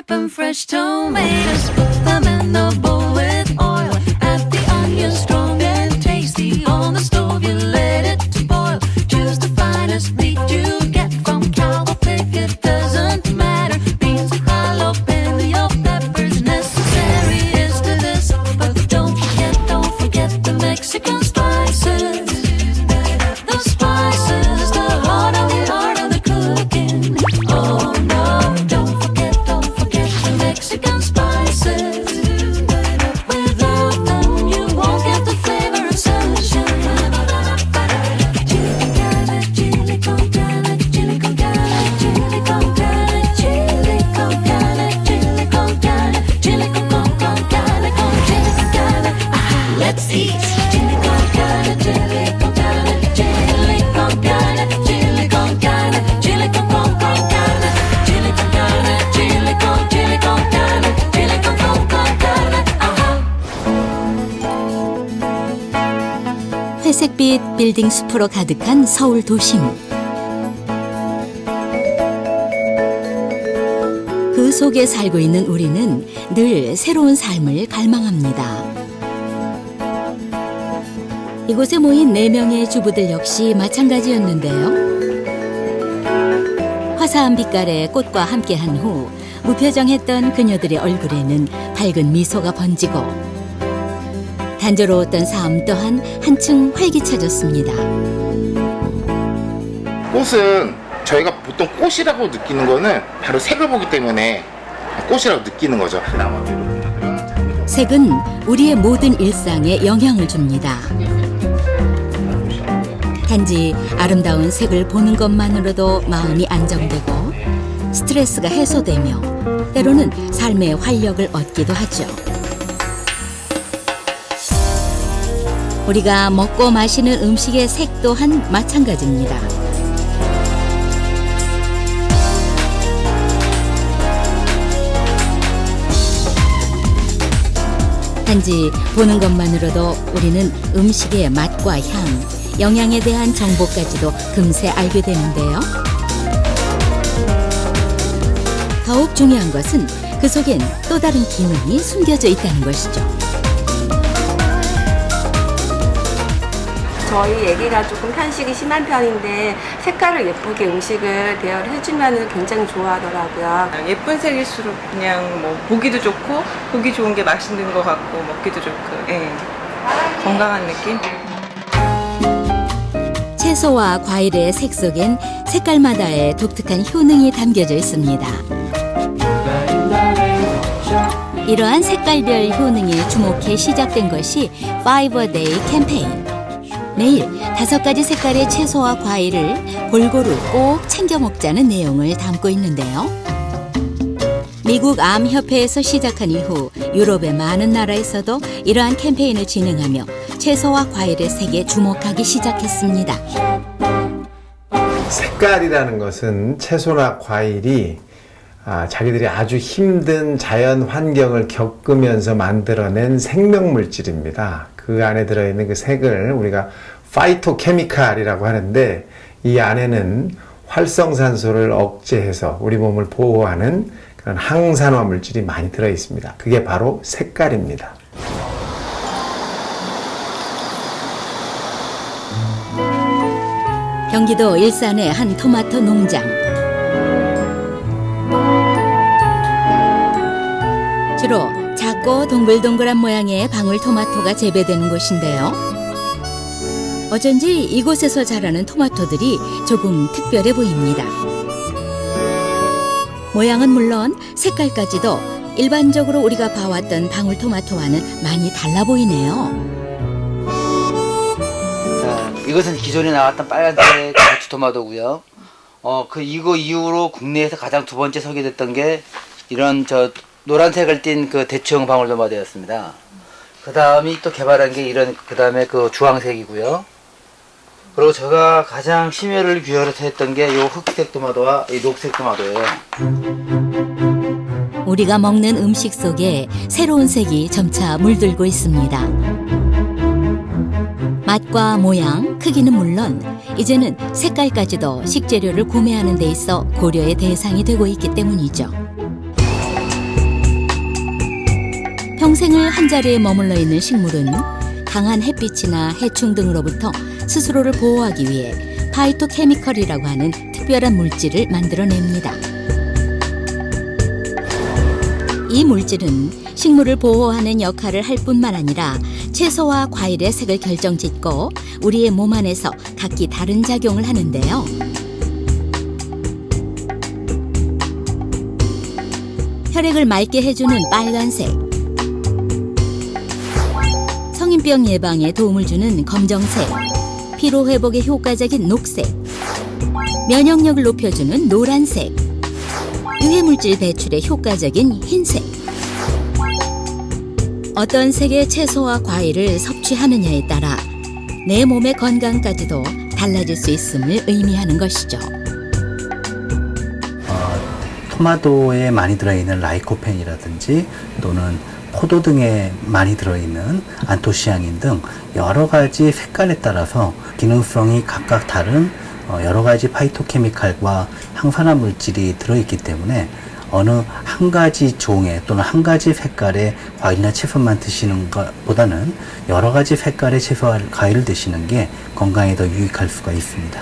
ripe and fresh tomatoes. Put them in the bowl with oil. Add the onions strong and tasty. On the stove you let it boil. Choose the finest meat you get from cow or pig. It doesn't matter. Beans, jalapeno, peppers. Necessary is to this, but don't forget the Mexican spices. The spices, the heart of the cooking. Oh no, don't forget the Mexican spices. Without them, you won't get the flavor of sunshine. Chili con carne, chili con carne, chili con carne, chili con carne, chili con carne, chili con carne, chili con carne. Aha, let's eat. Chili con carne, chili con carne, chili con carne, chili con carne, chili con carne, chili con carne, chili con carne, chili con carne. 아하. 회색빛 빌딩 숲으로 가득한 서울 도심. 그 속에 살고 있는 우리는 늘 새로운 삶을 갈망합니다. 이곳에 모인 4명의 주부들 역시 마찬가지였는데요. 화사한 빛깔의 꽃과 함께한 후 무표정했던 그녀들의 얼굴에는 밝은 미소가 번지고 단조로웠던 삶 또한 한층 활기차졌습니다. 꽃은 저희가 보통 꽃이라고 느끼는 거는 바로 색을 보기 때문에 꽃이라고 느끼는 거죠. 색은 우리의 모든 일상에 영향을 줍니다. 단지 아름다운 색을 보는 것만으로도 마음이 안정되고 스트레스가 해소되며 때로는 삶의 활력을 얻기도 하죠. 우리가 먹고 마시는 음식의 색 또한 마찬가지입니다. 단지 보는 것만으로도 우리는 음식의 맛과 향, 영양에 대한 정보까지도 금세 알게 되는데요. 더욱 중요한 것은 그 속엔 또 다른 기능이 숨겨져 있다는 것이죠. 저희 애기가 조금 편식이 심한 편인데 색깔을 예쁘게 음식을 대여를 해주면 굉장히 좋아하더라고요. 예쁜 색일수록 그냥 뭐 보기도 좋고 보기 좋은 게 맛있는 것 같고 먹기도 좋고 예. 건강한 느낌? 채소와 과일의 색 속엔 색깔마다의 독특한 효능이 담겨져 있습니다. 이러한 색깔별 효능에 주목해 시작된 것이 5-a-day 캠페인. 매일 5가지 색깔의 채소와 과일을 골고루 꼭 챙겨 먹자는 내용을 담고 있는데요. 미국 암협회에서 시작한 이후 유럽의 많은 나라에서도 이러한 캠페인을 진행하며 채소와 과일의 색에 주목하기 시작했습니다. 색깔이라는 것은 채소나 과일이 자기들이 아주 힘든 자연 환경을 겪으면서 만들어낸 생명물질입니다. 그 안에 들어있는 그 색을 우리가 파이토케미칼이라고 하는데 이 안에는 활성산소를 억제해서 우리 몸을 보호하는 그런 항산화 물질이 많이 들어있습니다. 그게 바로 색깔입니다. 경기도 일산의 한 토마토 농장. 주로 작고 동글동글한 모양의 방울토마토가 재배되는 곳인데요. 어쩐지 이곳에서 자라는 토마토들이 조금 특별해 보입니다. 모양은 물론 색깔까지도 일반적으로 우리가 봐왔던 방울토마토와는 많이 달라 보이네요. 자, 이것은 기존에 나왔던 빨간색 고추토마토고요. 이거 이후로 국내에서 가장 두 번째 소개됐던 게 이런 노란색을 띤 그 대추형 방울토마토였습니다. 그 다음이 또 개발한 게 그 다음에 그 주황색이고요. 그리고 제가 가장 심혈을 기울여서 했던 게 이 흑색 토마토와 이 녹색 토마토예요. 우리가 먹는 음식 속에 새로운 색이 점차 물들고 있습니다. 맛과 모양, 크기는 물론 이제는 색깔까지도 식재료를 구매하는 데 있어 고려의 대상이 되고 있기 때문이죠. 평생을 한자리에 머물러 있는 식물은 강한 햇빛이나 해충 등으로부터 스스로를 보호하기 위해 파이토케미컬이라고 하는 특별한 물질을 만들어냅니다. 이 물질은 식물을 보호하는 역할을 할 뿐만 아니라 채소와 과일의 색을 결정짓고 우리의 몸 안에서 각기 다른 작용을 하는데요. 혈액을 맑게 해주는 빨간색, 성인병 예방에 도움을 주는 검정색, 피로 회복에 효과적인 녹색, 면역력을 높여주는 노란색, 유해물질 배출에 효과적인 흰색. 어떤 색의 채소와 과일을 섭취하느냐에 따라 내 몸의 건강까지도 달라질 수 있음을 의미하는 것이죠. 토마토에 많이 들어있는 라이코펜이라든지 또는 포도 등에 많이 들어있는 안토시아닌 등 여러 가지 색깔에 따라서 기능성이 각각 다른 여러 가지 파이토케미칼과 항산화 물질이 들어있기 때문에 어느 한 가지 종의 또는 한 가지 색깔의 과일이나 채소만 드시는 것보다는 여러 가지 색깔의 채소와 과일을 드시는 게 건강에 더 유익할 수가 있습니다.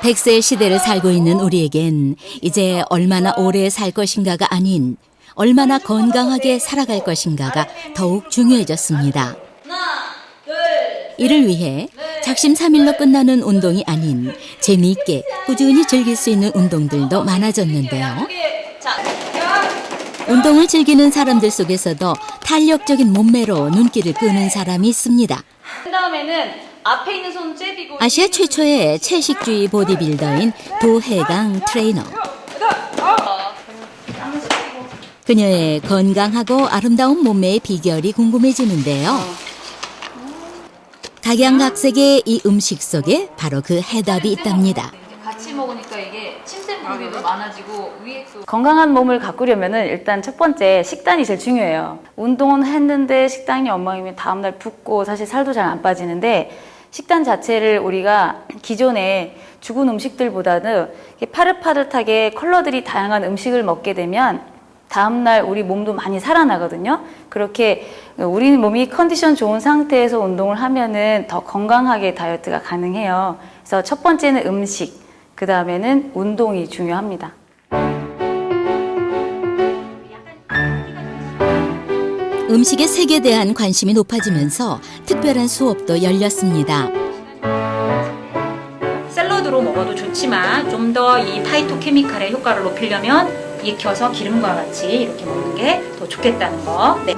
100세의 시대를 살고 있는 우리에겐 이제 얼마나 오래 살 것인가가 아닌 얼마나 건강하게 살아갈 것인가가 더욱 중요해졌습니다. 이를 위해 작심삼일로 끝나는 운동이 아닌 재미있게 꾸준히 즐길 수 있는 운동들도 많아졌는데요. 운동을 즐기는 사람들 속에서도 탄력적인 몸매로 눈길을 끄는 사람이 있습니다. 그다음에는 앞에 있는 손 째비고 아시아 최초의 채식주의 보디빌더인 도혜강 트레이너. 그녀의 건강하고 아름다운 몸매의 비결이 궁금해지는데요. 각양각색의 이 음식 속에 바로 그 해답이 있답니다. 같이 먹으니까 이게 침샘부위도 많아지고 위액도. 건강한 몸을 가꾸려면은 일단 첫 번째 식단이 제일 중요해요. 운동은 했는데 식단이 엉망이면 다음날 붓고 사실 살도 잘 안 빠지는데 식단 자체를 우리가 기존에 죽은 음식들보다는 파릇파릇하게 컬러들이 다양한 음식을 먹게 되면 다음날 우리 몸도 많이 살아나거든요. 그렇게 우리 몸이 컨디션 좋은 상태에서 운동을 하면은 더 건강하게 다이어트가 가능해요. 그래서 첫 번째는 음식, 그 다음에는 운동이 중요합니다. 음식의 색에 대한 관심이 높아지면서 특별한 수업도 열렸습니다. 샐러드로 먹어도 좋지만 좀 더 이 파이토케미칼의 효과를 높이려면 익혀서 기름과 같이 이렇게 먹는 게 더 좋겠다는 거. 네.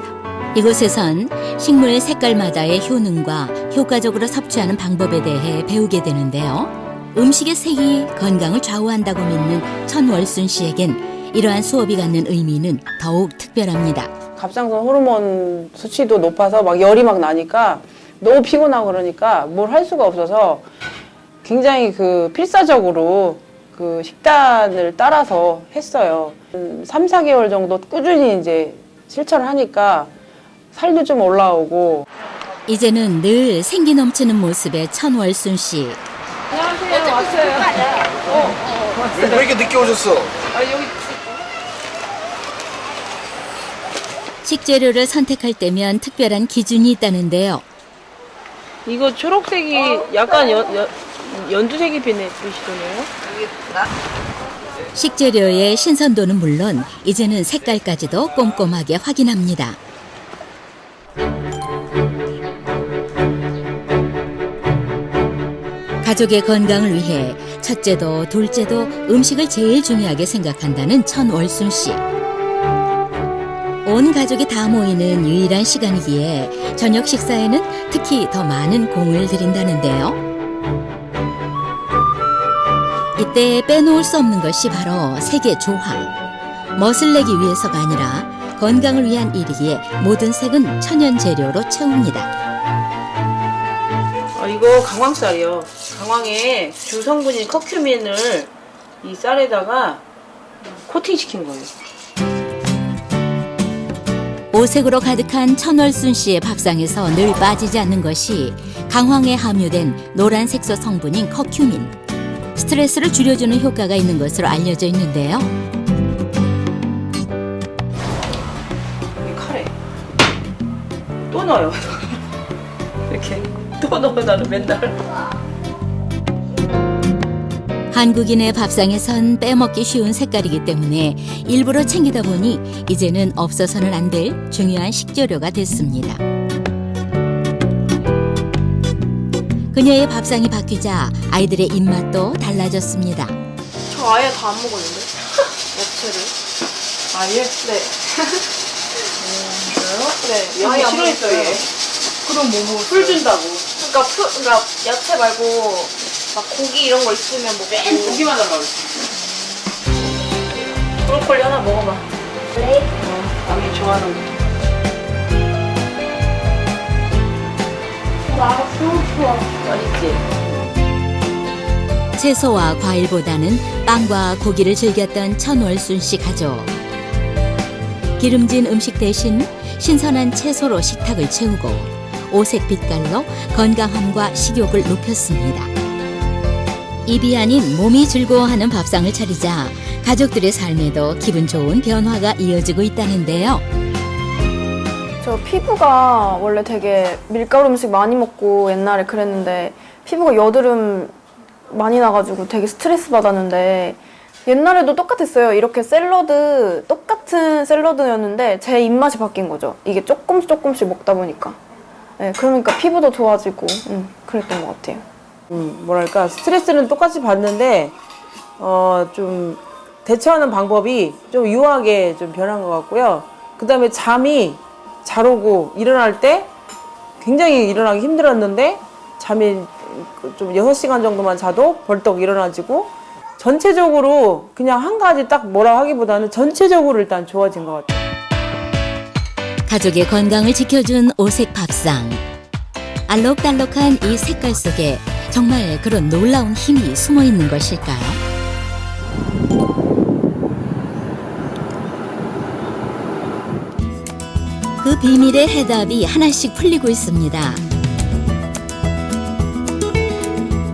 이곳에선 식물의 색깔마다의 효능과 효과적으로 섭취하는 방법에 대해 배우게 되는데요. 음식의 색이 건강을 좌우한다고 믿는 천월순 씨에겐 이러한 수업이 갖는 의미는 더욱 특별합니다. 갑상선 호르몬 수치도 높아서 막 열이 막 나니까 너무 피곤하고 그러니까 뭘 할 수가 없어서 굉장히 필사적으로 식단을 따라서 했어요. 3, 4개월 정도 꾸준히 이제 실천을 하니까 살도 좀 올라오고. 이제는 늘 생기 넘치는 모습의 천월순 씨. 안녕하세요. 왔어요. 왜 이렇게 늦게 오셨어? 여기 식재료를 선택할 때면 특별한 기준이 있다는데요. 이거 초록색이 약간 연두색이 빛이네요. 식재료의 신선도는 물론 이제는 색깔까지도 꼼꼼하게 확인합니다. 가족의 건강을 위해 첫째도 둘째도 음식을 제일 중요하게 생각한다는 천월순 씨. 온 가족이 다 모이는 유일한 시간이기에 저녁 식사에는 특히 더 많은 공을 들인다는데요. 이때 빼놓을 수 없는 것이 바로 색의 조화. 멋을 내기 위해서가 아니라 건강을 위한 일이기에 모든 색은 천연 재료로 채웁니다. 이거 강황쌀이요. 강황에 주 성분인 커큐민을 이 쌀에다가 코팅시킨 거예요. 오색으로 가득한 천월순 씨의 밥상에서 늘 빠지지 않는 것이 강황에 함유된 노란 색소 성분인 커큐민. 스트레스를 줄여주는 효과가 있는 것으로 알려져 있는데요. 이 카레 또 넣어요. 이렇게 또 넣어요. 나는 맨날. 한국인의 밥상에선 빼먹기 쉬운 색깔이기 때문에 일부러 챙기다 보니 이제는 없어서는 안 될 중요한 식재료가 됐습니다. 그녀의 밥상이 바뀌자 아이들의 입맛도 달라졌습니다. 저 아예 다 안 먹었는데? 야채를. 아예? 네. 진짜요? 네. 아예 안 싫어했어요. 먹었어요. 그럼 뭐 풀 준다고. 그러니까 야채 말고 막 고기 이런 거 있으면 먹고. 맨 고기만 달라고 그랬어. 브로콜리 하나 먹어봐. 그래? 남이 좋아하는 거. 맛있지? 채소와 과일보다는 빵과 고기를 즐겼던 천월순 씨 가족. 기름진 음식 대신 신선한 채소로 식탁을 채우고 오색 빛깔로 건강함과 식욕을 높였습니다. 입이 아닌 몸이 즐거워하는 밥상을 차리자 가족들의 삶에도 기분 좋은 변화가 이어지고 있다는데요. 저 피부가 원래 되게 밀가루 음식 많이 먹고 옛날에 그랬는데 피부가 여드름 많이 나가지고 되게 스트레스 받았는데 옛날에도 똑같았어요. 이렇게 똑같은 샐러드였는데 제 입맛이 바뀐 거죠. 이게 조금씩 먹다 보니까. 네, 그러니까 피부도 좋아지고 그랬던 것 같아요. 뭐랄까 스트레스는 똑같이 받는데 좀 대처하는 방법이 좀 유하게 좀 변한 것 같고요. 그 다음에 잠이 잘 오고 일어날 때 굉장히 일어나기 힘들었는데 잠이 좀 6시간 정도만 자도 벌떡 일어나지고 전체적으로 그냥 한 가지 딱 뭐라 하기보다는 전체적으로 일단 좋아진 것 같아요. 가족의 건강을 지켜준 오색 밥상. 알록달록한 이 색깔 속에 정말 그런 놀라운 힘이 숨어 있는 것일까요? 그 비밀의 해답이 하나씩 풀리고 있습니다.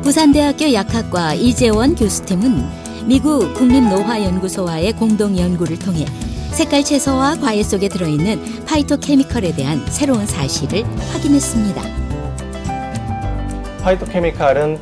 부산대학교 약학과 이재원 교수팀은 미국 국립노화연구소와의 공동 연구를 통해 색깔 채소와 과일 속에 들어있는 파이토케미컬에 대한 새로운 사실을 확인했습니다. 파이토케미칼은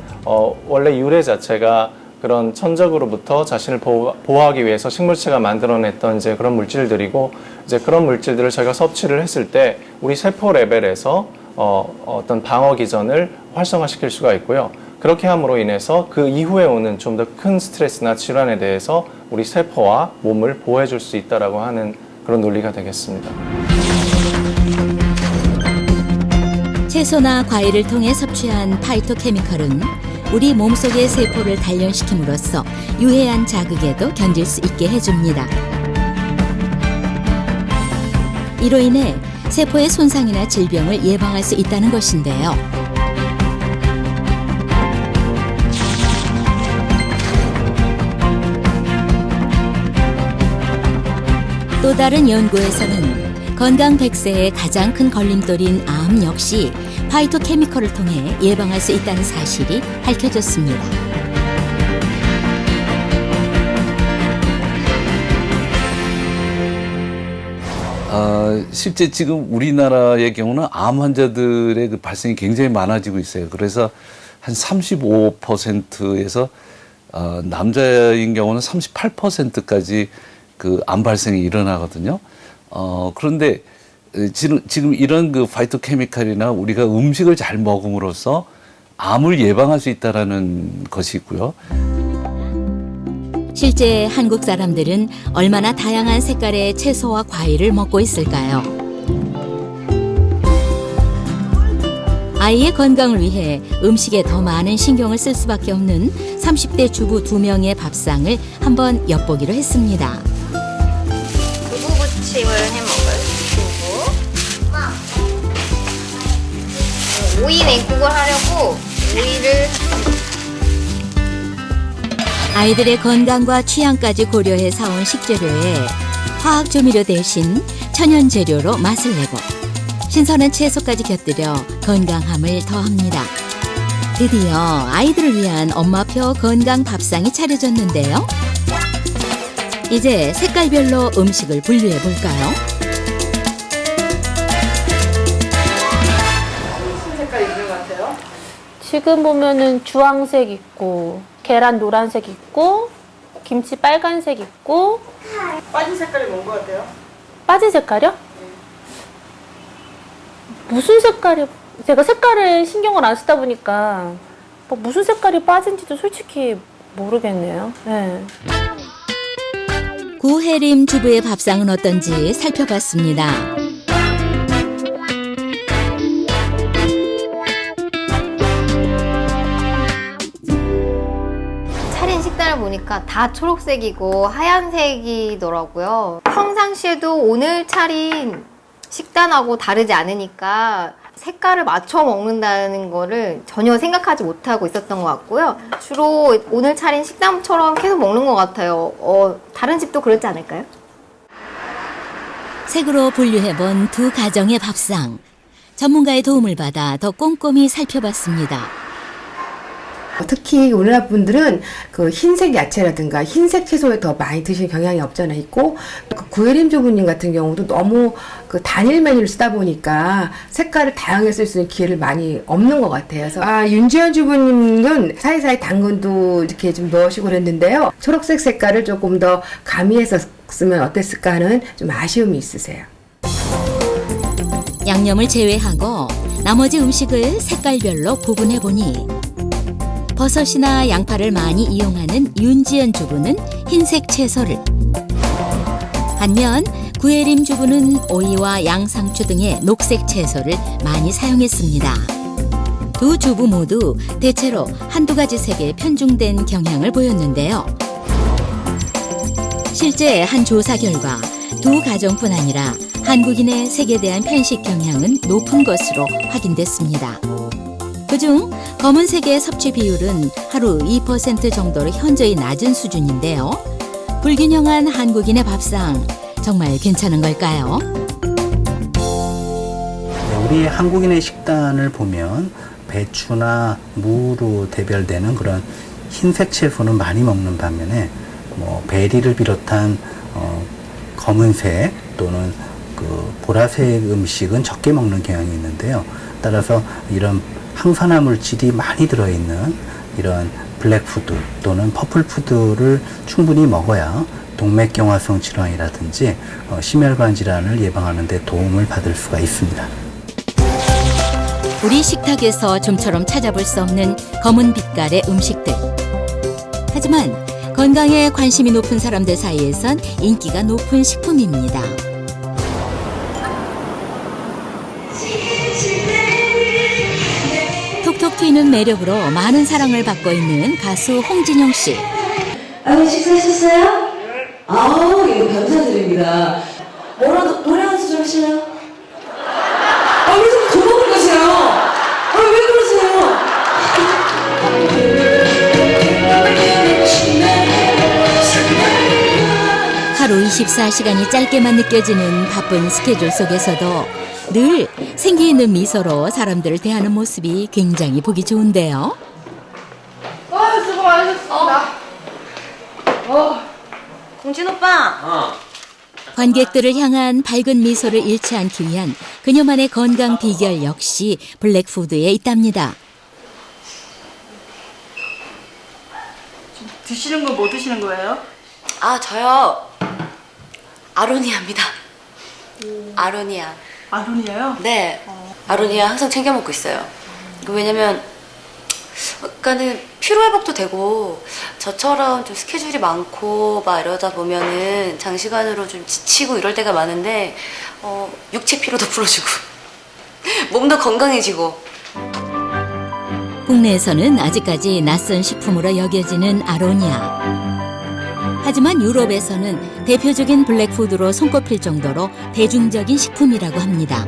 원래 유래 자체가 그런 천적으로부터 자신을 보호하기 위해서 식물체가 만들어냈던 이제 그런 물질들이고 이제 그런 물질들을 저희가 섭취를 했을 때 우리 세포 레벨에서 어떤 방어 기전을 활성화시킬 수가 있고요. 그렇게 함으로 인해서 그 이후에 오는 좀 더 큰 스트레스나 질환에 대해서 우리 세포와 몸을 보호해 줄 수 있다라고 하는 그런 논리가 되겠습니다. 채소나 과일을 통해 섭취한 파이토케미컬은 우리 몸속의 세포를 단련시킴으로써 유해한 자극에도 견딜 수 있게 해줍니다. 이로 인해 세포의 손상이나 질병을 예방할 수 있다는 것인데요. 또 다른 연구에서는 건강 100세의 가장 큰 걸림돌인 암 역시 파이토케미컬을 통해 예방할 수 있다는 사실이 밝혀졌습니다. 실제 지금 우리나라의 경우는 암 환자들의 그 발생이 굉장히 많아지고 있어요. 그래서 한 35%에서 남자인 경우는 38%까지 그 암 발생이 일어나거든요. 그런데 지금 이런 그 파이토케미칼이나 우리가 음식을 잘 먹음으로써 암을 예방할 수 있다라는 것이 있고요. 실제 한국 사람들은 얼마나 다양한 색깔의 채소와 과일을 먹고 있을까요? 아이의 건강을 위해 음식에 더 많은 신경을 쓸 수밖에 없는 30대 주부 2명의 밥상을 한번 엿보기로 했습니다. 두부부침을 해 먹어요. 두부. 오이 냉국을 하려고 오이를 아이들의 건강과 취향까지 고려해 사온 식재료에 화학 조미료 대신 천연 재료로 맛을 내고 신선한 채소까지 곁들여 건강함을 더합니다. 드디어 아이들을 위한 엄마표 건강 밥상이 차려졌는데요. 이제 색깔별로 음식을 분류해 볼까요? 무슨 색깔 있는 것 같아요? 지금 보면은 주황색 있고 계란 노란색 있고 김치 빨간색 있고 빠진 색깔이 뭔 것 같아요? 빠진 색깔이요? 무슨 색깔이 제가 색깔을 신경을 안 쓰다 보니까 뭐 무슨 색깔이 빠진지도 솔직히 모르겠네요. 네. 구혜림 주부의 밥상은 어떤지 살펴봤습니다. 차린 식단을 보니까 다 초록색이고 하얀색이더라고요. 평상시에도 오늘 차린 식단하고 다르지 않으니까 색깔을 맞춰 먹는다는 거를 전혀 생각하지 못하고 있었던 것 같고요. 주로 오늘 차린 식단처럼 계속 먹는 것 같아요. 다른 집도 그렇지 않을까요? 색으로 분류해본 두 가정의 밥상. 전문가의 도움을 받아 더 꼼꼼히 살펴봤습니다. 특히 우리나라 분들은 그 흰색 야채라든가 흰색 채소에 더 많이 드실 경향이 없잖아 있고, 그 구혜림 주부님 같은 경우도 너무 그 단일 메뉴를 쓰다 보니까 색깔을 다양하게 쓸 수 있는 기회를 많이 없는 것 같아요. 그래서 윤지연 주부님은 사이사이 당근도 이렇게 좀 넣으시고 그랬는데요. 초록색 색깔을 조금 더 가미해서 쓰면 어땠을까 하는 좀 아쉬움이 있으세요. 양념을 제외하고 나머지 음식을 색깔별로 구분해보니 버섯이나 양파를 많이 이용하는 윤지연 주부는 흰색 채소를, 반면 구혜림 주부는 오이와 양상추 등의 녹색 채소를 많이 사용했습니다. 두 주부 모두 대체로 한두 가지 색에 편중된 경향을 보였는데요. 실제 한 조사 결과 두 가정뿐 아니라 한국인의 색에 대한 편식 경향은 높은 것으로 확인됐습니다. 그중 검은색의 섭취 비율은 하루 2% 정도로 현저히 낮은 수준인데요. 불균형한 한국인의 밥상, 정말 괜찮은 걸까요? 우리 한국인의 식단을 보면 배추나 무로 대별되는 그런 흰색 채소는 많이 먹는 반면에 뭐 베리를 비롯한 검은색 또는 그 보라색 음식은 적게 먹는 경향이 있는데요. 따라서 이런 항산화 물질이 많이 들어있는 이런 블랙푸드 또는 퍼플푸드를 충분히 먹어야 동맥경화성 질환이라든지 심혈관 질환을 예방하는 데 도움을 받을 수가 있습니다. 우리 식탁에서 좀처럼 찾아볼 수 없는 검은 빛깔의 음식들. 하지만 건강에 관심이 높은 사람들 사이에선 인기가 높은 식품입니다. 톡톡 튀는 매력으로 많은 사랑을 받고 있는 가수 홍진영 씨. 아유, 식사하셨어요? 아우, 이거 감사드립니다. 뭐라도 노래 한 소절 하실래요? 왜 자꾸 도망을 가세요? 왜 그러세요? 하루 24시간이 짧게만 느껴지는 바쁜 스케줄 속에서도 늘 생기 있는 미소로 사람들을 대하는 모습이 굉장히 보기 좋은데요. 수고 많으셨습니다. 공진 오빠. 관객들을 향한 밝은 미소를 잃지 않기 위한 그녀만의 건강 비결 역시 블랙푸드에 있답니다. 드시는 건 뭐 드시는 거예요? 저요. 아로니아입니다. 아로니아. 아로니아요? 네. 아로니아 항상 챙겨 먹고 있어요. 왜냐면 약간은 피로 회복도 되고 저처럼 좀 스케줄이 많고 막 이러다 보면은 장시간으로 좀 지치고 이럴 때가 많은데 육체 피로도 풀어주고 몸도 건강해지고. 국내에서는 아직까지 낯선 식품으로 여겨지는 아로니아. 하지만 유럽에서는 대표적인 블랙푸드로 손꼽힐 정도로 대중적인 식품이라고 합니다.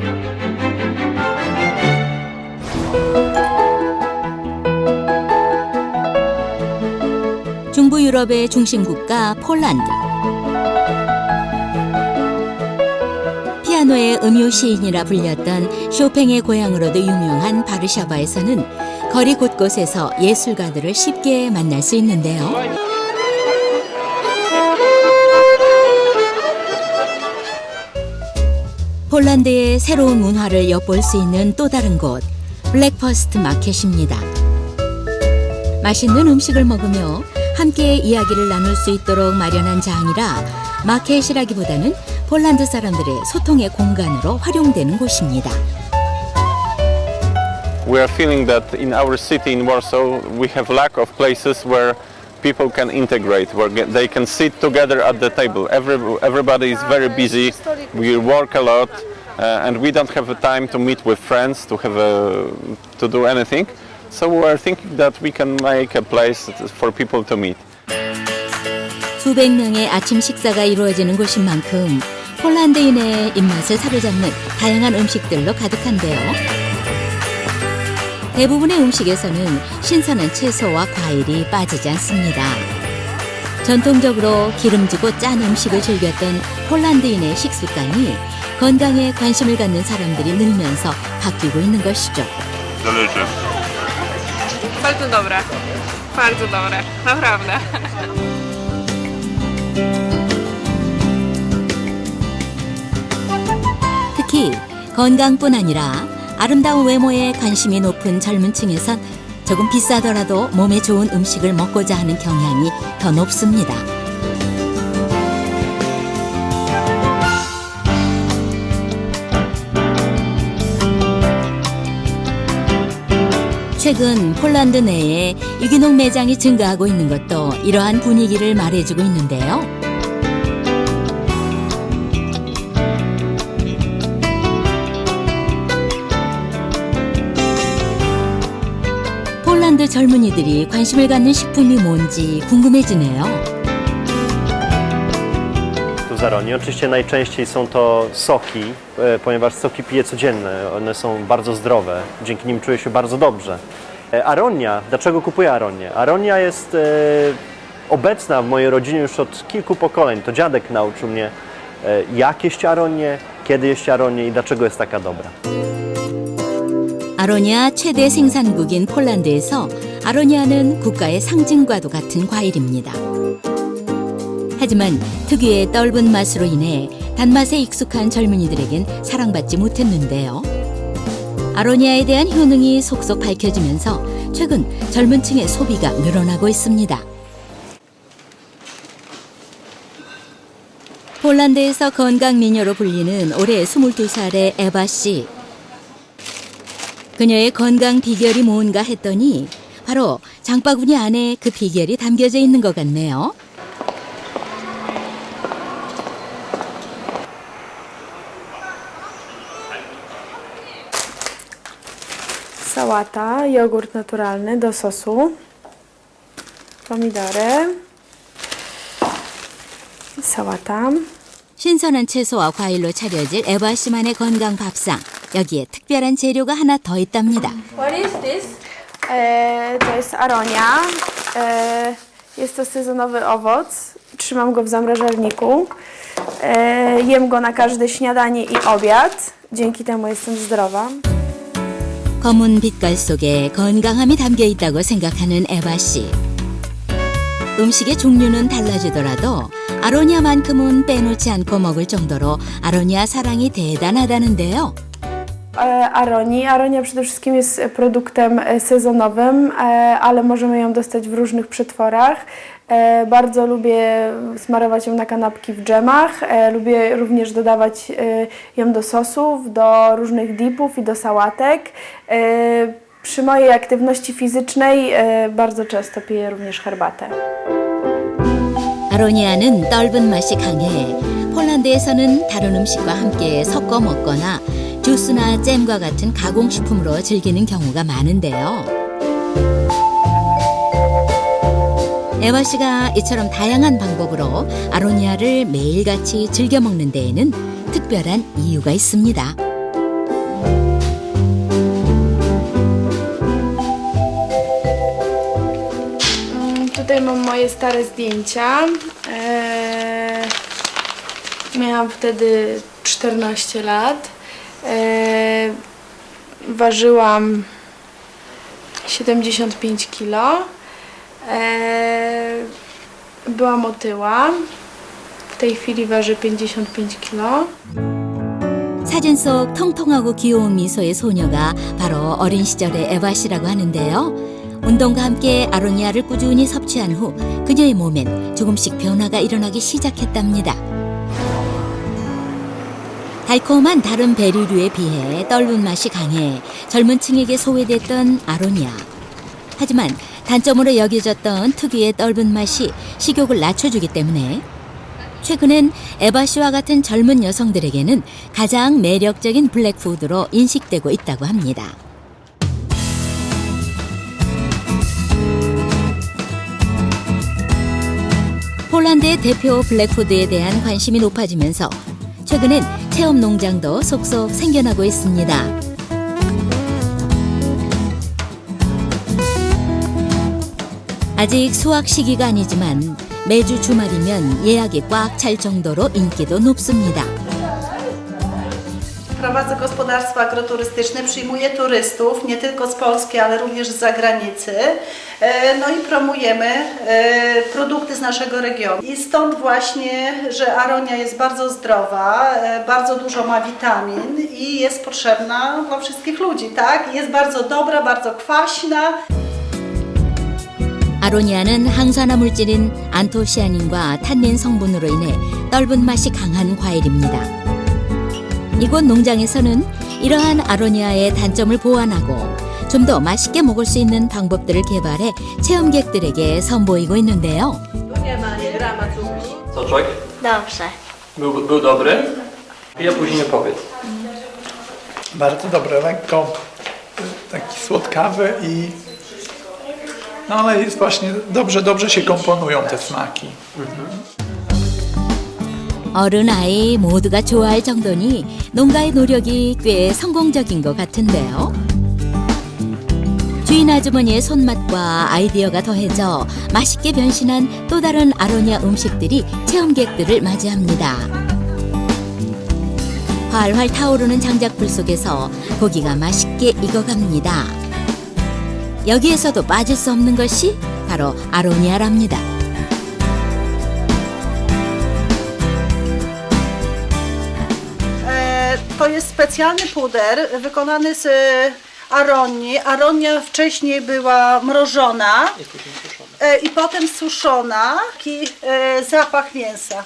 중부 유럽의 중심 국가 폴란드. 피아노의 음유 시인이라 불렸던 쇼팽의 고향으로도 유명한 바르샤바에서는 거리 곳곳에서 예술가들을 쉽게 만날 수 있는데요. 폴란드의 새로운 문화를 엿볼 수 있는 또 다른 곳, 블랙퍼스트 마켓입니다. 맛있는 음식을 먹으며 함께 이야기를 나눌 수 있도록 마련한 장이라 마켓이라기보다는 폴란드 사람들의 소통의 공간으로 활용되는 곳입니다. We are feeling that in our city in Warsaw we have lack of places where people can integrate, where they can sit together at the table. Everybody is very busy, we work a lot and we don't have the time to meet with friends, to do anything. So we are thinking that we can make a place for people to meet. 수백 명의 아침 식사가 이루어지는 곳인 만큼 폴란드인의 입맛을 사로잡는 다양한 음식들로 가득한데요. 대부분의 음식에서는 신선한 채소와 과일이 빠지지 않습니다. 전통적으로 기름지고 짠 음식을 즐겼던 폴란드인의 식습관이 건강에 관심을 갖는 사람들이 늘면서 바뀌고 있는 것이죠. Bardzo dobre. Bardzo dobre. Naprawdę. 특히 건강뿐 아니라 아름다운 외모에 관심이 높은 젊은 층에선 조금 비싸더라도 몸에 좋은 음식을 먹고자 하는 경향이 더 높습니다. 최근 폴란드 내에 유기농 매장이 증가하고 있는 것도 이러한 분위기를 말해주고 있는데요. 폴란드 젊은이들이 관심을 갖는 식품이 뭔지 궁금해지네요. Tu z Aronii oczywiście najczęściej są to soki, ponieważ soki piję codzienne. One są bardzo zdrowe, dzięki nim czuję się bardzo dobrze. Aronia, dlaczego kupuję Aronię? Aronia jest obecna w mojej rodzinie już od kilku pokoleń. To dziadek nauczył mnie, jak jeść Aronię, kiedy jeść Aronię i dlaczego jest taka dobra. 아로니아 최대 생산국인 폴란드에서 아로니아는 국가의 상징과도 같은 과일입니다. 하지만 특유의 떫은 맛으로 인해 단맛에 익숙한 젊은이들에겐 사랑받지 못했는데요. 아로니아에 대한 효능이 속속 밝혀지면서 최근 젊은 층의 소비가 늘어나고 있습니다. 폴란드에서 건강 미녀로 불리는 올해 22살의 에바 씨. 그녀의 건강 비결이 뭔가 했더니 바로 장바구니 안에 그 비결이 담겨져 있는 것 같네요. Sałata, jogurt naturalny do sosu, pomidory, sałata. 신선한 채소와 과일로 차려질 에바 씨만의 건강 밥상. 여기에 특별한 재료가 하나 더 있답니다. What is this? To jest aronia. Jest to sezonowy owoc. Trzymam go w zamrażalniku. Jem go na każde śniadanie i obiad. Dzięki temu jestem zdrowa. 검은 빛깔 속에 건강함이 담겨 있다고 생각하는 에바 씨. 음식의 종류는 달라지더라도 아로니아만큼은 빼놓지 않고 먹을 정도로 아로니아 사랑이 대단하다는데요. Aronia przede wszystkim jest produktem sezonowym, ale możemy ją dostać w różnych przetworach. Bardzo lubię smarować ją na kanapki w dżemach. Lubię również dodawać ją do sosów, do różnych dipów i do sałatek. Przy mojej aktywności fizycznej bardzo często piję również herbatę. 아로니아는 떫은 맛이 강해 폴란드에서는 다른 음식과 함께 섞어 먹거나 주스나 잼과 같은 가공식품으로 즐기는 경우가 많은데요. 에바 씨가 이처럼 다양한 방법으로 아로니아를 매일같이 즐겨 먹는 데에는 특별한 이유가 있습니다. Tutaj mam moje stare zdjęcia. Miałam wtedy 14 lat. Ważyłam 75 kg. Byłam otyła. W tej chwili waży 55 kg. 사진 속 통통하고 귀여운 미소의 소녀가 바로 어린 시절의 에바 씨라고 하는데요. 운동과 함께 아로니아를 꾸준히 섭취한 후 그녀의 몸엔 조금씩 변화가 일어나기 시작했답니다. 달콤한 다른 베리류에 비해 떫은 맛이 강해 젊은 층에게 소외됐던 아로니아. 하지만 단점으로 여겨졌던 특유의 떫은 맛이 식욕을 낮춰주기 때문에 최근엔 에바 씨와 같은 젊은 여성들에게는 가장 매력적인 블랙푸드로 인식되고 있다고 합니다. 폴란드의 대표 블랙푸드에 대한 관심이 높아지면서 최근엔 체험 농장도 속속 생겨나고 있습니다. 아직 수확 시기가 아니지만 매주 주말이면 예약이 꽉 찰 정도로 인기도 높습니다. Prowadzę gospodarstwo agroturystyczne, przyjmuję turystów nie tylko z Polski, ale również z zagranicy. No i promujemy produkty z naszego regionu. I stąd właśnie, że aronia jest bardzo zdrowa, bardzo dużo ma witamin i jest potrzebna dla wszystkich ludzi, tak? Jest bardzo dobra, bardzo kwaśna. 아로니아는 항산화 물질인 안토시아닌과 탄닌 성분으로 인해 떫은 맛이 강한 과일입니다. 이곳 농장에서는 이러한 아로니아의 단점을 보완하고 좀 더 맛있게 먹을 수 있는 방법들을 개발해 체험객들에게 선보이고 있는데요. Soczek? Dobrze. Był dobry? Ja później powiedz. Bardzo dobre, lekko taki słodkawy i no ale jest właśnie dobrze się komponują te smaki. 어른 아이 모두가 좋아할 정도니 농가의 노력이 꽤 성공적인 것 같은데요. 주인 아주머니의 손맛과 아이디어가 더해져 맛있게 변신한 또 다른 아로니아 음식들이 체험객들을 맞이합니다. 활활 타오르는 장작불 속에서 고기가 맛있게 익어갑니다. 여기에서도 빠질 수 없는 것이 바로 아로니아랍니다. To jest specjalny puder wykonany z aronii. Aronia wcześniej była mrożona i potem suszona. Taki zapach mięsa.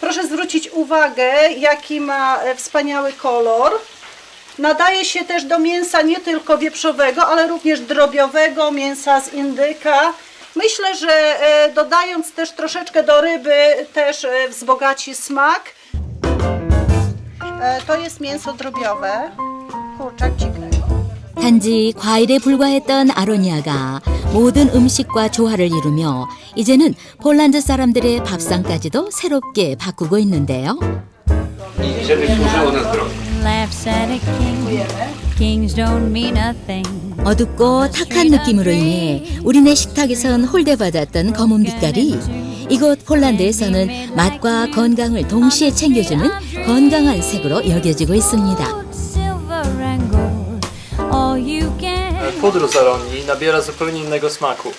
Proszę zwrócić uwagę, jaki ma wspaniały kolor. Nadaje się też do mięsa nie tylko wieprzowego, ale również drobiowego, mięsa z indyka. Myślę, że dodając też troszeczkę do ryby też wzbogaci smak. To jest mięso drobiowe, kurczak dzikry. 단지 과일에 불과했던 아로니아가 모든 음식과 조화를 이루며 이제는 폴란드 사람들의 밥상까지도 새롭게 바꾸고 있는데요. Żeby służyło na zdrowie. 어둡고 탁한 느낌으로 인해 우리네 식탁에선 홀대받았던 검은 빛깔이 이곳 폴란드에서는 맛과 건강을 동시에 챙겨주는 건강한 색으로 여겨지고 있습니다. Pudru z aronii nabiera zupełnie innego smaku.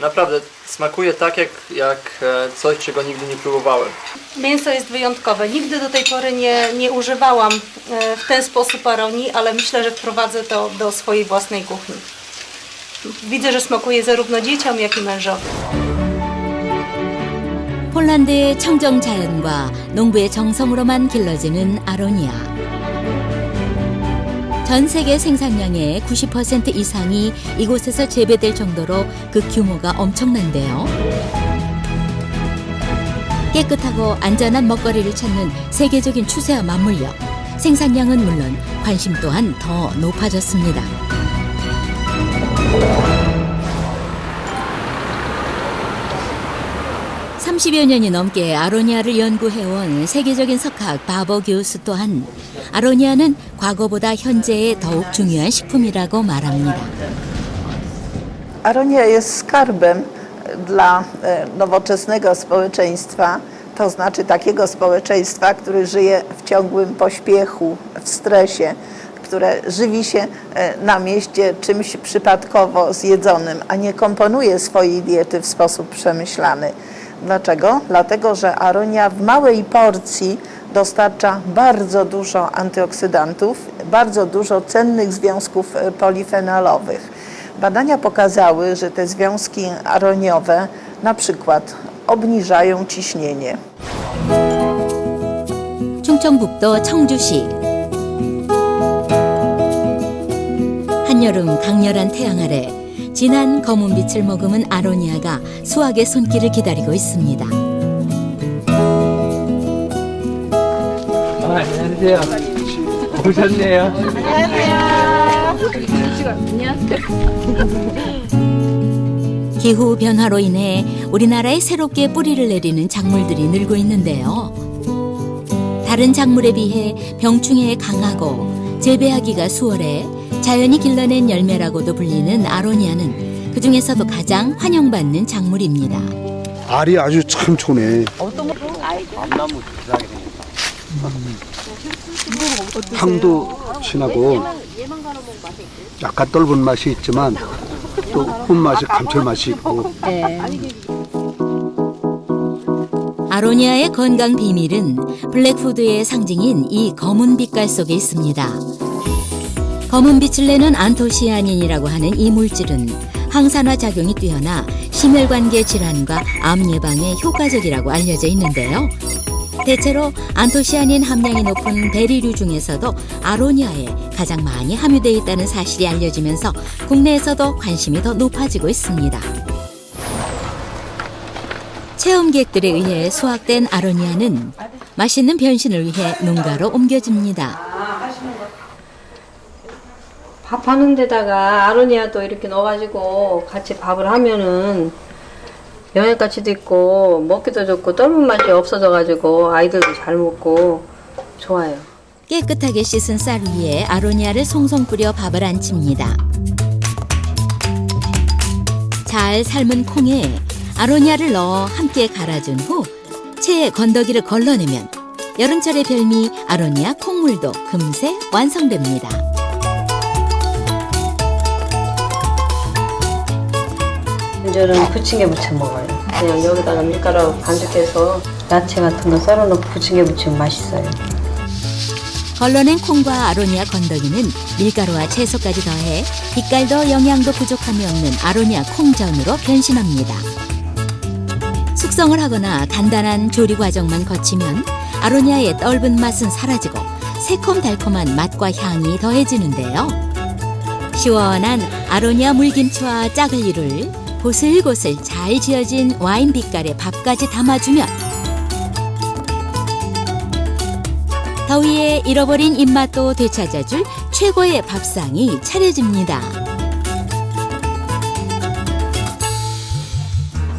Naprawdę smakuje tak jak coś, czego nigdy nie próbowałem. Mięso jest wyjątkowe. Nigdy do tej pory nie używałam w ten sposób aronii, ale myślę, że wprowadzę to do swojej własnej kuchni. Widzę, że smakuje zarówno dzieciom, jak i mężowi. 폴란드의 청정 자연과 농부의 정성으로만 길러지는 아로니아. 전 세계 생산량의 90% 이상이 이곳에서 재배될 정도로 그 규모가 엄청난데요. 깨끗하고 안전한 먹거리를 찾는 세계적인 추세와 맞물려 생산량은 물론 관심 또한 더 높아졌습니다. (30여 년이) 넘게 아로니아를 연구해온 세계적인 석학 바버 교수 또한 아로니아는 과거보다 현재에 더욱 중요한 식품이라고 말합니다. Aronia jest skarbem dla nowoczesnego społeczeństwa. To znaczy takiego społeczeństwa, które żyje w ciągłym pośpiechu, w stresie, które żywi się na mieście czymś przypadkowo zjedzonym, a nie komponuje swojej diety w sposób przemyślany. Dlaczego? Dlatego, że aronia w małej porcji dostarcza bardzo dużo antyoksydantów, bardzo dużo cennych związków polifenolowych. Badania pokazały, że te związki aroniowe na przykład obniżają ciśnienie. 충청북도 청주시. 한여름 강렬한 태양 아래 진한 검은 빛을 머금은 아로니아가 수확의 손길을 기다리고 있습니다. 안녕하세요. 오셨네요. 기후 변화로 인해 우리나라에 새롭게 뿌리를 내리는 작물들이 늘고 있는데요. 다른 작물에 비해 병충해에 강하고 재배하기가 수월해 자연이 길러낸 열매라고도 불리는 아로니아는 그중에서도 가장 환영받는 작물입니다. 알이 아주 참 좋네. 밤나무 비슷하게 생겼다. 향도 진하고 약간 떫은 맛이 있지만 또 혼맛이 감칠맛이 있고. 아로니아의 건강 비밀은 블랙푸드의 상징인 이 검은 빛깔 속에 있습니다. 검은 빛을 내는 안토시아닌이라고 하는 이 물질은 항산화 작용이 뛰어나 심혈관계 질환과 암 예방에 효과적이라고 알려져 있는데요. 대체로 안토시아닌 함량이 높은 베리류 중에서도 아로니아에 가장 많이 함유되어 있다는 사실이 알려지면서 국내에서도 관심이 더 높아지고 있습니다. 체험객들에 의해 수확된 아로니아는 맛있는 변신을 위해 농가로 옮겨집니다. 밥하는 데다가 아로니아도 이렇게 넣어가지고 같이 밥을 하면은 영양가치도 있고 먹기도 좋고 떫은 맛이 없어져가지고 아이들도 잘 먹고 좋아요. 깨끗하게 씻은 쌀 위에 아로니아를 송송 뿌려 밥을 안칩니다. 잘 삶은 콩에 아로니아를 넣어 함께 갈아준 후 체에 건더기를 걸러내면 여름철의 별미 아로니아 콩물도 금세 완성됩니다. 이제는 부침개 무쳐 먹어요. 그냥 여기다가 밀가루 반죽해서 야채 같은 거 썰어놓고 부침개 무치면 맛있어요. 걸러낸 콩과 아로니아 건더기는 밀가루와 채소까지 더해 빛깔도 영양도 부족함이 없는 아로니아 콩전으로 변신합니다. 숙성을 하거나 간단한 조리 과정만 거치면 아로니아의 떫은 맛은 사라지고 새콤달콤한 맛과 향이 더해지는데요. 시원한 아로니아 물김치와 짜글리를 고슬고슬 잘 지어진 와인 빛깔의 밥까지 담아주면 더위에 잃어버린 입맛도 되찾아줄 최고의 밥상이 차려집니다.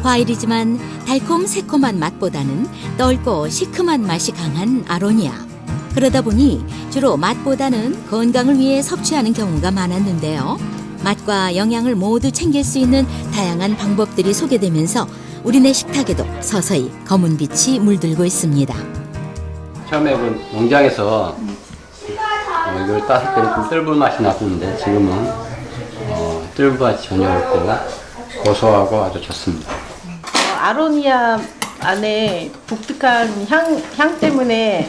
과일이지만 달콤 새콤한 맛보다는 떫고 시큼한 맛이 강한 아로니아. 그러다 보니 주로 맛보다는 건강을 위해 섭취하는 경우가 많았는데요. 맛과 영양을 모두 챙길 수 있는 다양한 방법들이 소개되면서 우리네 식탁에도 서서히 검은 빛이 물들고 있습니다. 처음에 그 농장에서 이걸 땄을 때는 좀 떫은 맛이 났는데 지금은 떫은 맛이 전혀 없고 고소하고 아주 좋습니다. 아로니아 안에 독특한 향 때문에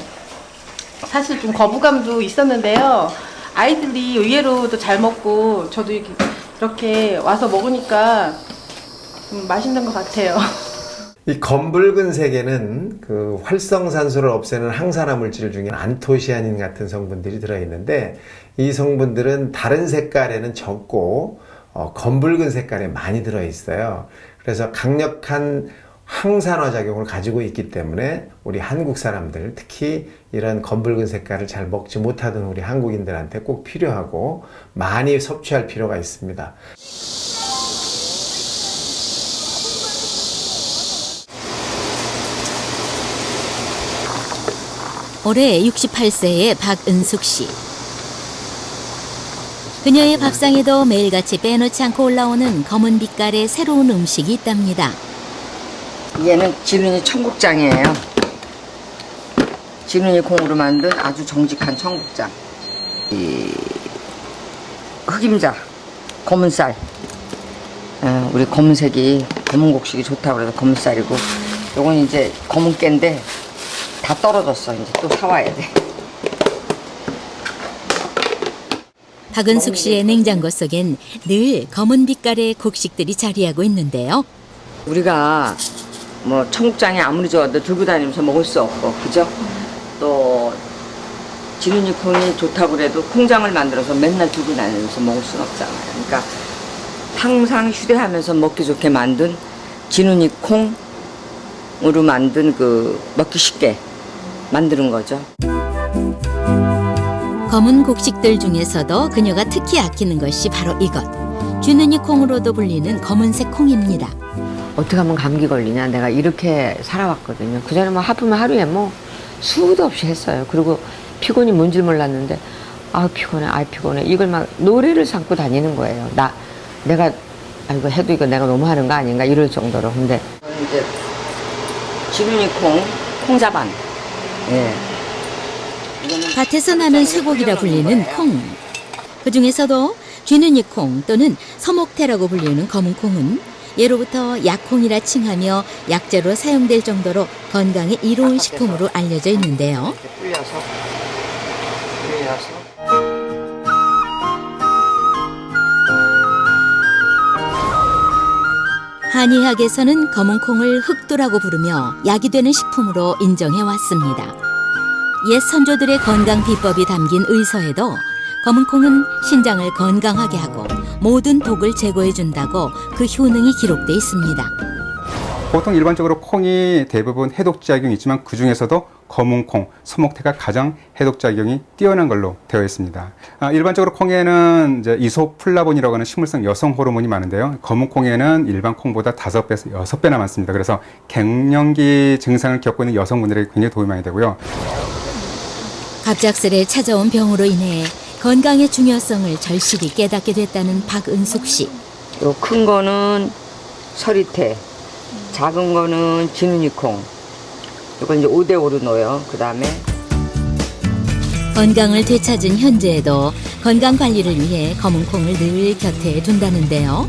사실 좀 거부감도 있었는데요. 아이들이 의외로도 잘 먹고 저도 이렇게 와서 먹으니까 좀 맛있는 것 같아요. 이 검붉은 색에는 그 활성산소를 없애는 항산화 물질 중에 안토시아닌 같은 성분들이 들어있는데 이 성분들은 다른 색깔에는 적고 검붉은 색깔에 많이 들어있어요. 그래서 강력한 항산화 작용을 가지고 있기 때문에 우리 한국 사람들, 특히 이런 검붉은 색깔을 잘 먹지 못하던 우리 한국인들한테 꼭 필요하고 많이 섭취할 필요가 있습니다. 올해 68세의 박은숙 씨. 그녀의 밥상에도 매일같이 빼놓지 않고 올라오는 검은 빛깔의 새로운 음식이 있답니다. 얘는 지른이 청국장이에요. 진은이 콩으로 만든 아주 정직한 청국장. 이 흑임자, 검은쌀. 우리 검은색이 검은곡식이 좋다고 그래서 검은쌀이고, 요건 이제 검은 깨인데 다 떨어졌어. 이제 또 사와야 돼. 박은숙 씨의 냉장고 속엔 늘 검은 빛깔의 곡식들이 자리하고 있는데요. 우리가 뭐 청국장이 아무리 좋아도 들고 다니면서 먹을 수 없고, 그죠? 또 진은이 콩이 좋다고 그래도 콩장을 만들어서 맨날 들고 다니면서 먹을 수는 없잖아요. 그러니까 항상 휴대하면서 먹기 좋게 만든 진은이 콩으로 만든 그 먹기 쉽게 만드는 거죠. 검은 곡식들 중에서도 그녀가 특히 아끼는 것이 바로 이것. 진은이 콩으로도 불리는 검은색 콩입니다. 어떻게 하면 감기 걸리냐, 내가 이렇게 살아왔거든요. 그전에 뭐 하프면 하루에 뭐 수도 없이 했어요. 그리고 피곤이 뭔지 몰랐는데 아 피곤해, 아 피곤해, 이걸 막 노래를 삼고 다니는 거예요. 내가 이거 해도 이거 내가 너무 하는 거 아닌가 이럴 정도로. 근데 이제 진은이 콩자반. 예. 밭에서 나는 쇠고기라 불리는 콩. 그중에서도 진은이 콩 또는 서목태라고 불리는 검은 콩은 예로부터 약콩이라 칭하며 약재로 사용될 정도로 건강에 이로운 식품으로 알려져 있는데요. 한의학에서는 검은 콩을 흑도라고 부르며 약이 되는 식품으로 인정해 왔습니다. 옛 선조들의 건강 비법이 담긴 의서에도 검은 콩은 신장을 건강하게 하고 모든 독을 제거해 준다고 그 효능이 기록돼 있습니다. 보통 일반적으로 콩이 대부분 해독작용이 있지만 그 중에서도 검은 콩, 서목태가 가장 해독작용이 뛰어난 걸로 되어 있습니다. 일반적으로 콩에는 이제 이소플라본이라고 하는 식물성 여성 호르몬이 많은데요. 검은 콩에는 일반 콩보다 5배에서 6배나 많습니다. 그래서 갱년기 증상을 겪고 있는 여성분들에게 굉장히 도움이 많이 되고요. 갑작스레 찾아온 병으로 인해 건강의 중요성을 절실히 깨닫게 됐다는 박은숙 씨. 요 큰 거는 서리태, 작은 거는 진은이 콩. 이건 이제 5대5로 넣어요. 그 다음에 건강을 되찾은 현재에도 건강 관리를 위해 검은 콩을 늘 곁에 둔다는데요.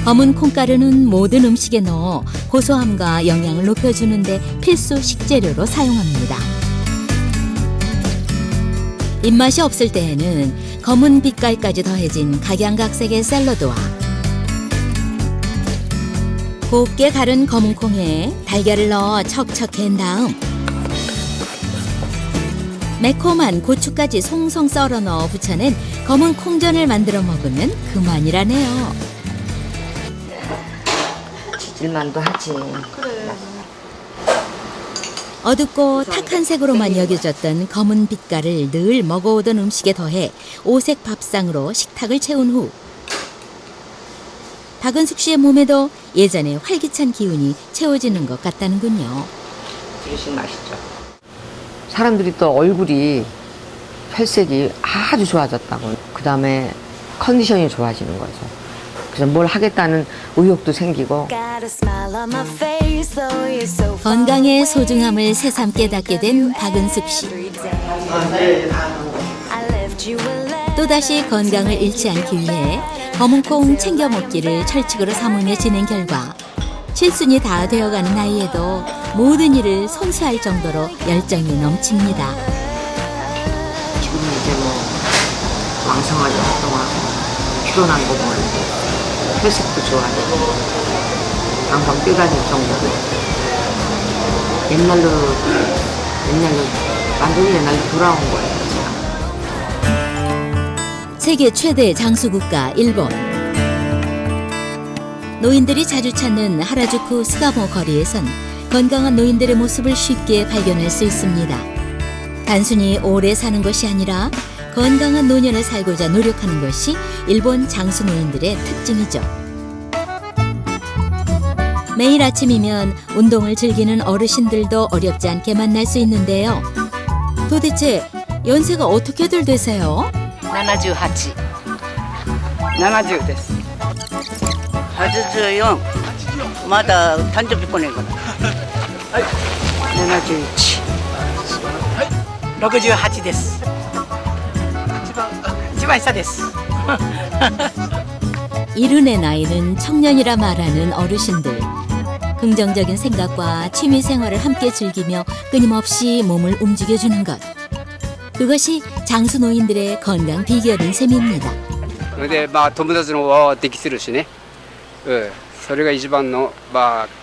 검은 콩가루는 모든 음식에 넣어 고소함과 영양을 높여주는데 필수 식재료로 사용합니다. 입맛이 없을 때에는 검은 빛깔까지 더해진 각양각색의 샐러드와 곱게 갈은 검은 콩에 달걀을 넣어 척척 갠 다음 매콤한 고추까지 송송 썰어 넣어 부쳐낸 검은 콩전을 만들어 먹으면 그만이라네요. 지질만도 하지. 그래. 어둡고 탁한 색으로만 여겨졌던 검은 빛깔을 늘 먹어오던 음식에 더해 오색 밥상으로 식탁을 채운 후 박은숙 씨의 몸에도 예전에 활기찬 기운이 채워지는 것 같다는군요. 음식 맛있죠. 사람들이 또 얼굴이 혈색이 아주 좋아졌다고. 그 다음에 컨디션이 좋아지는 거죠. 그래서 뭘 하겠다는 의욕도 생기고. 건강의 소중함을 새삼 깨닫게 된 박은숙 씨. 또다시 건강을 잃지 않기 위해 검은콩 챙겨 먹기를 철칙으로 삼으며 지낸 결과 7순이 다 되어가는 나이에도 모든 일을 손수할 정도로 열정이 넘칩니다. 지금 이제 뭐 왕성하게 활동하고 피곤한 거 모르고 혈색도 좋아지고 방방 뛰어다닐 정도로 옛날로 완전히 옛날로 돌아온 거예요. 세계 최대 장수국가 일본. 노인들이 자주 찾는 하라주쿠 스가모 거리에선 건강한 노인들의 모습을 쉽게 발견할 수 있습니다. 단순히 오래 사는 것이 아니라 건강한 노년을 살고자 노력하는 것이 일본 장수 노인들의 특징이죠. 매일 아침이면 운동을 즐기는 어르신들도 어렵지 않게 만날 수 있는데요. 도대체 연세가 어떻게들 되세요? 78. 70です。84。まだ誕生日来ねえから。はい。68です。一番下です。 이른의 나이는 청년이라 말하는 어르신들. 긍정적인 생각과 취미 생활을 함께 즐기며 끊임없이 몸을 움직여주는 것. 그것이 장수 노인들의 건강 비결인 셈입니다. それで友達の輪はできてるしね。それが一番の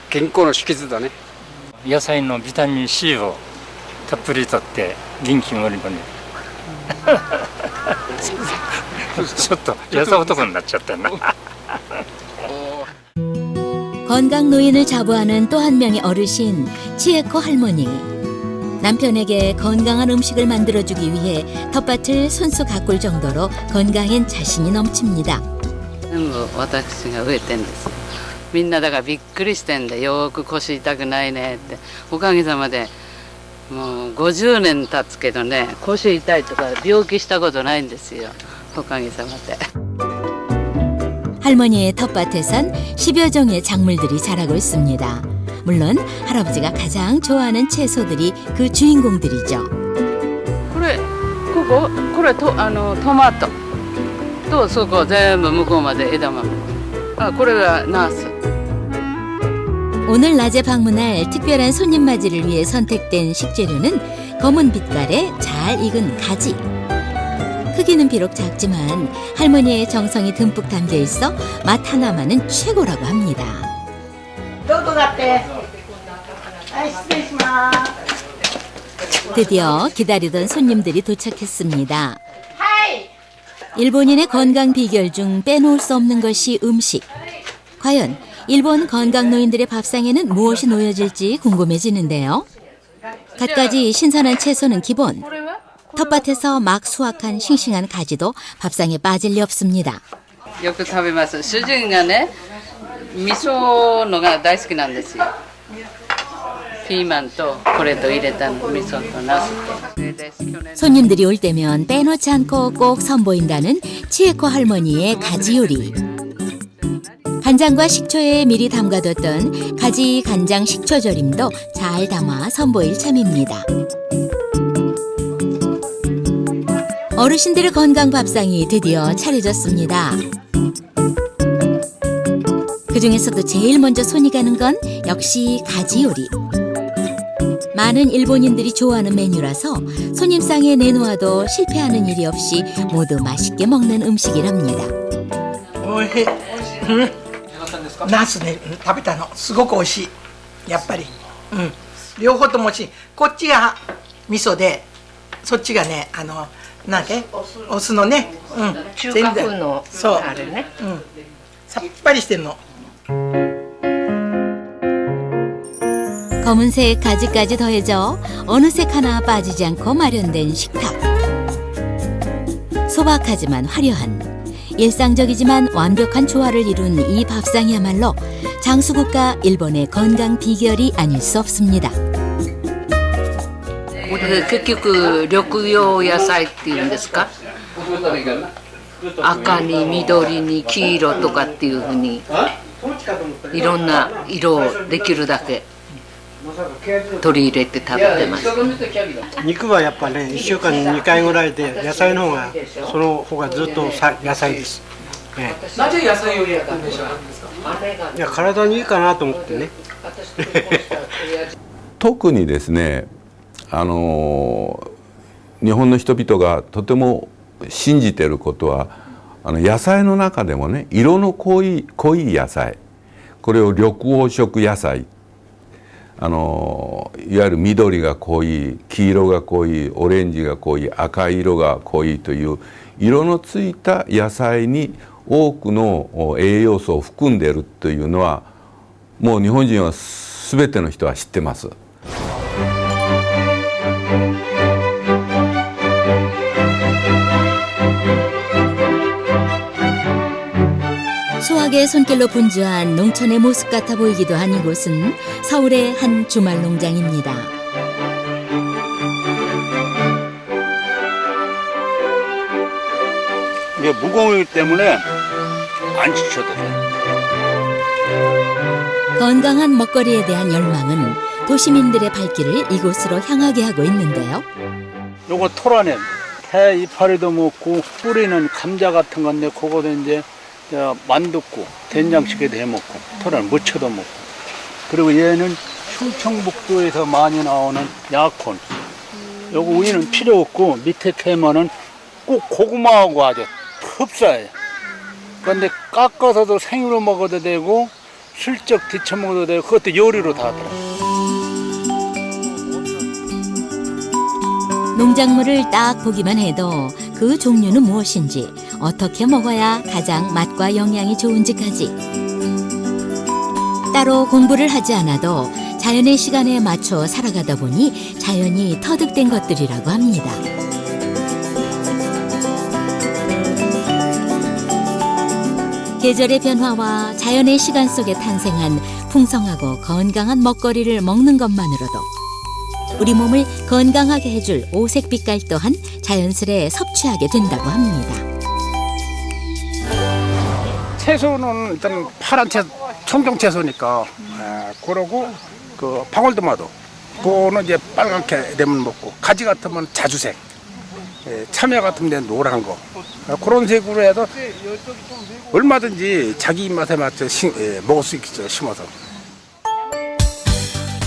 健康の秘訣だね。野菜のビタミン C をたっぷりとって元気もりもり。ちょっと野菜男になっちゃったな。 건강 노인을 자부하는 또 한 명의 어르신 치에코 할머니. 남편에게 건강한 음식을 만들어주기 위해 텃밭을 손수 가꿀 정도로 건강엔 자신이 넘칩니다. 全部私が植えてんです。みんなだからびっくりしてんで、よく腰痛くないねって。おかげさまでもう50年経つけどね、腰痛いとか病気したことないんですよ。おかげさまで。 할머니의 텃밭에선 10여 종의 작물들이 자라고 있습니다. 물론 할아버지가 가장 좋아하는 채소들이 그 주인공들이죠. これトマトとそこ全部向こうまで枝豆。これがナス。 오늘 낮에 방문할 특별한 손님 맞이를 위해 선택된 식재료는 검은 빛깔의 잘 익은 가지. 크기는 비록 작지만 할머니의 정성이 듬뿍 담겨 있어 맛 하나만은 최고라고 합니다. 드디어 기다리던 손님들이 도착했습니다. 일본인의 건강 비결 중 빼놓을 수 없는 것이 음식. 과연 일본 건강 노인들의 밥상에는 무엇이 놓여질지 궁금해지는데요. 갖가지 신선한 채소는 기본. 텃밭에서 막 수확한 싱싱한 가지도 밥상에 빠질 리 없습니다. よく食べます。主人がね、味噌のが大好きなんですよ。ピーマンとこれと入れた味噌とナスと。 손님들이 올 때면 빼놓지 않고 꼭 선보인다는 치에코 할머니의 가지 요리. 간장과 식초에 미리 담가뒀던 가지 간장 식초 절임도 잘 담아 선보일 참입니다. 어르신들의 건강 밥상이 드디어 차려졌습니다. 그중에서도 제일 먼저 손이 가는 건 역시 가지 요리. 많은 일본인들이 좋아하는 메뉴라서 손님상에 내놓아도 실패하는 일이 없이 모두 맛있게 먹는 음식이랍니다. おいしい。ナスね、食べたのすごく美味しい。やっぱり、両方とも美味しい。こっちが味噌で、そっちがね、なんかお酢のね、中華風のあれね。さっぱりしてるの。 검은색 가지까지 더해져 어느 색 하나 빠지지 않고 마련된 식탁. 소박하지만 화려한, 일상적이지만 완벽한 조화를 이룬 이 밥상이야말로 장수국가 일본의 건강 비결이 아닐 수 없습니다. 結局緑葉野菜っていうんですか。赤に緑に黄色とかっていうふうにいろんな色をできるだけ取り入れて食べてます。肉はやっぱね、1週間に2回ぐらいで、野菜の方がその方がずっと野菜です。なぜ野菜をやったんでしょうか。いや、体にいいかなと思ってね。特にですね、日本の人々がとても信じていることは、野菜の中でもね、色の濃い野菜、これを緑黄色野菜、いわゆる緑が濃い、黄色が濃い、オレンジが濃い、赤色が濃いという色のついた野菜に多くの栄養素を含んでいるというのは、もう日本人は全ての人は知ってます。 수학의 손길로 분주한 농촌의 모습 같아 보이기도 한 이곳은 서울의 한 주말 농장입니다. 이게 무거우기 때문에 안 지쳐도 돼. 건강한 먹거리에 대한 열망은 도시민들의 발길을 이곳으로 향하게 하고 있는데요. 요거 토라냄, 해 이파리도 먹고 뿌리는 감자 같은 건데 그거도 이제 만둣국, 된장찌개도 해 먹고 토라냄 무쳐도 먹고. 그리고 얘는 충청북도에서 많이 나오는 약혼. 요거 우유는 필요 없고 밑에 캐면은 꼭 고구마하고 아주 흡사해요. 그런데 깎아서도 생으로 먹어도 되고 슬쩍 데쳐 먹어도 되고 그것도 요리로 다 하더라고요. 농작물을 딱 보기만 해도 그 종류는 무엇인지, 어떻게 먹어야 가장 맛과 영양이 좋은지까지 따로 공부를 하지 않아도 자연의 시간에 맞춰 살아가다 보니 자연이 터득된 것들이라고 합니다. 계절의 변화와 자연의 시간 속에 탄생한 풍성하고 건강한 먹거리를 먹는 것만으로도 우리 몸을 건강하게 해줄 오색 빛깔 또한 자연스레 섭취하게 된다고 합니다. 채소는 일단 파란 채소, 청경 채소니까 그러고 그 방울토마토 그거는 이제 빨갛게 되면 먹고, 가지 같으면 자주색, 참외 같은 데는 노란 거, 그런 색으로 해서 얼마든지 자기 입맛에 맞춰 먹을 수 있겠죠, 심어서.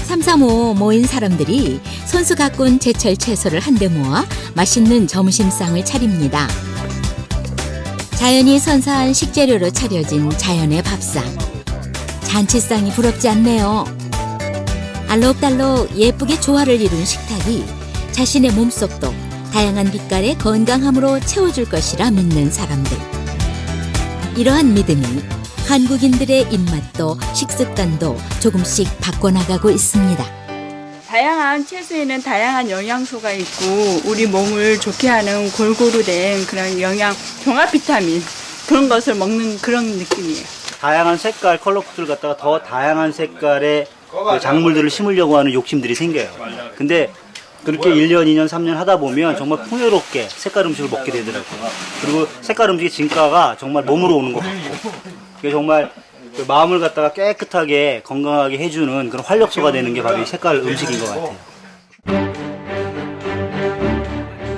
삼삼오오 모인 사람들이 손수 가꾼 제철 채소를 한데 모아 맛있는 점심상을 차립니다. 자연이 선사한 식재료로 차려진 자연의 밥상. 잔치상이 부럽지 않네요. 알록달록 예쁘게 조화를 이룬 식탁이 자신의 몸속도 다양한 빛깔의 건강함으로 채워줄 것이라 믿는 사람들. 이러한 믿음이 한국인들의 입맛도 식습관도 조금씩 바꿔나가고 있습니다. 다양한 채소에는 다양한 영양소가 있고 우리 몸을 좋게 하는 골고루 된 그런 영양 종합 비타민, 그런 것을 먹는 그런 느낌이에요. 다양한 색깔 컬러풀을 갖다가 더 다양한 색깔의 그 작물들을 심으려고 하는 욕심들이 생겨요. 근데 그렇게 1년, 2년, 3년 하다 보면 정말 풍요롭게 색깔 음식을 먹게 되더라고요. 그리고 색깔 음식의 진가가 정말 몸으로 오는 것 같고, 그게 정말 그 마음을 갖다가 깨끗하게 건강하게 해주는 그런 활력소가 되는 게 바로 이 색깔 음식인 것 같아요.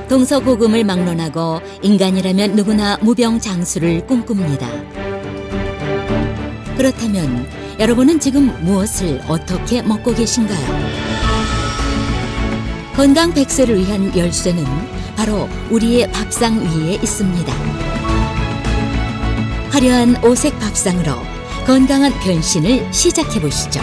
동서고금을 막론하고 인간이라면 누구나 무병장수를 꿈꿉니다. 그렇다면 여러분은 지금 무엇을 어떻게 먹고 계신가요? 건강 백세를 위한 열쇠는 바로 우리의 밥상 위에 있습니다. 화려한 오색 밥상으로 건강한 변신을 시작해 보시죠.